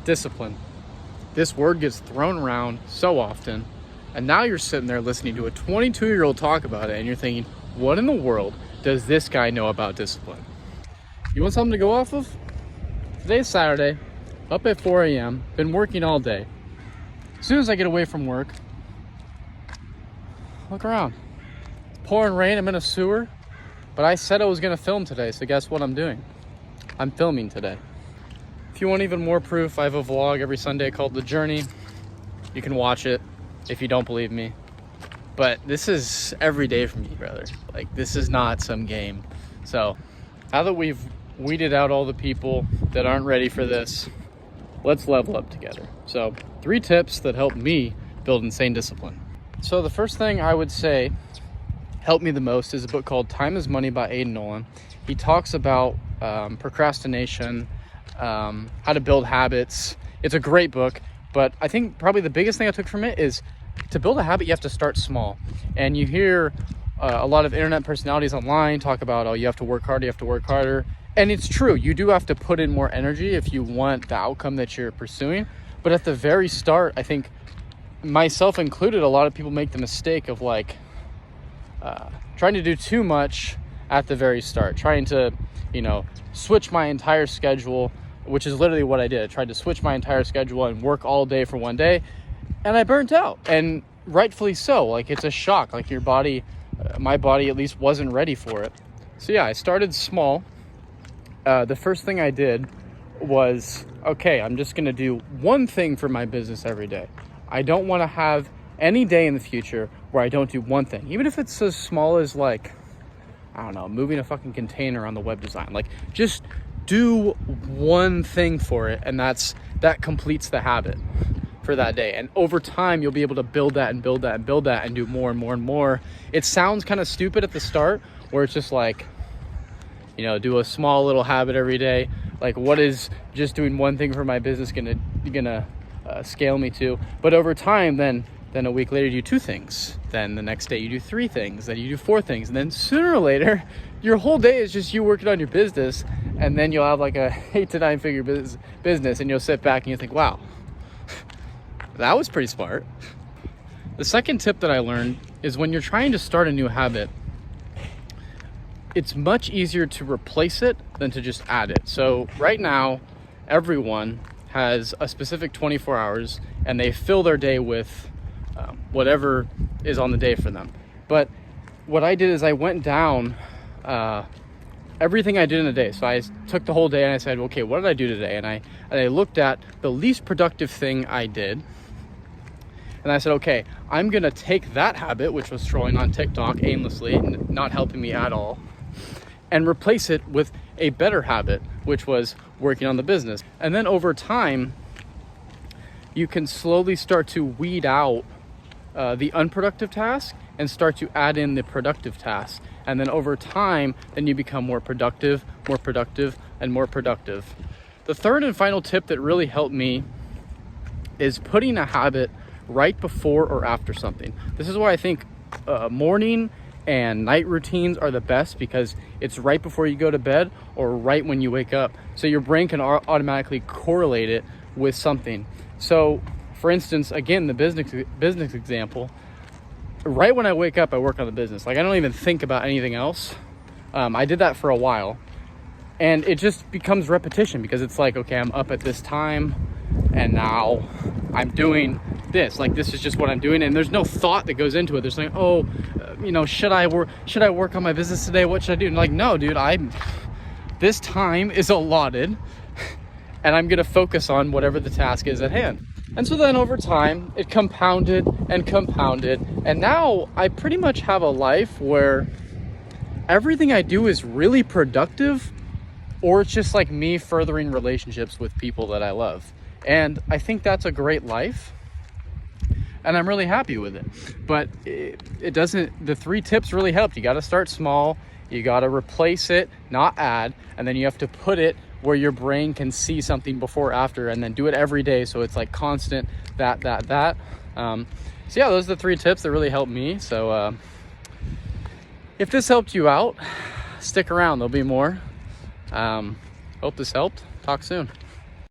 Discipline. This word gets thrown around so often, and now you're sitting there listening to a 22-year-old talk about it, and you're thinking, what in the world does this guy know about discipline? You want something to go off of? Today's Saturday, up at 4 a.m., been working all day. As soon as I get away from work, look around. It's pouring rain, I'm in a sewer, but I said I was gonna film today, so guess what I'm doing? I'm filming today. If you want even more proof, I have a vlog every Sunday called The Journey. You can watch it if you don't believe me. But this is every day for me, brother. Like, this is not some game. So now that we've weeded out all the people that aren't ready for this, let's level up together. So 3 tips that help me build insane discipline. So the first thing I would say helped me the most is a book called Time is Money by Aiden Nolan. He talks about procrastination, how to build habits. It's a great book, but I think probably the biggest thing I took from it is to build a habit, you have to start small. And you hear a lot of internet personalities online talk about, oh, you have to work harder, you have to work harder. And it's true, you do have to put in more energy if you want the outcome that you're pursuing. But at the very start, I think, myself included, a lot of people make the mistake of like trying to do too much at the very start, trying to, switch my entire schedule, which is literally what I did. I tried to switch my entire schedule and work all day for one day, and I burnt out, and rightfully so. Like, it's a shock. Like, your body, my body at least, wasn't ready for it. So yeah, I started small. The first thing I did was, okay, I'm just gonna do one thing for my business every day. I don't want to have any day in the future where I don't do one thing, even if it's as small as, like, I don't know, moving a fucking container on the web design. Like, just do one thing for it, and that completes the habit for that day. And over time, you'll be able to build that and build that and build that and do more and more and more. It sounds kind of stupid at the start, where it's just like, do a small little habit every day. Like, what is just doing one thing for my business gonna scale me to? But over time, then a week later you do 2 things. Then the next day you do 3 things. Then you do 4 things. And then sooner or later, your whole day is just you working on your business. And then you'll have like a 8 to 9 figure business, and you'll sit back and you think, wow, that was pretty smart. The second tip that I learned is when you're trying to start a new habit, it's much easier to replace it than to just add it. So right now, everyone has a specific 24 hours, and they fill their day with whatever is on the day for them. But what I did is I went down everything I did in a day. So I took the whole day and I said, okay, what did I do today? And I looked at the least productive thing I did. And I said, okay, I'm gonna take that habit, which was scrolling on TikTok aimlessly and not helping me at all, and replace it with a better habit, which was working on the business. And then over time, you can slowly start to weed out the unproductive tasks and start to add in the productive tasks. And then over time, then you become more productive, and more productive. The third and final tip that really helped me is putting a habit right before or after something. This is why I think morning and night routines are the best, because it's right before you go to bed or right when you wake up. So your brain can automatically correlate it with something. So for instance, again, the business example, right when I wake up, I work on the business. Like, I don't even think about anything else. I did that for a while, and it just becomes repetition, because it's like, okay, I'm up at this time and now I'm doing this. Like, this is just what I'm doing, and there's no thought that goes into it. There's like, oh, should I work on my business today? What should I do? And like, no, dude, this time is allotted, and I'm gonna focus on whatever the task is at hand. And so then over time, it compounded and compounded, and now I pretty much have a life where everything I do is really productive, or it's just like me furthering relationships with people that I love. And I think that's a great life, and I'm really happy with it. But it doesn't, the 3 tips really helped. You got to start small, you got to replace it, not add, and then you have to put it where your brain can see something before, after, and then do it every day, so it's like constant, that. So yeah, those are the 3 tips that really helped me. So if this helped you out, stick around, there'll be more. Hope this helped. Talk soon.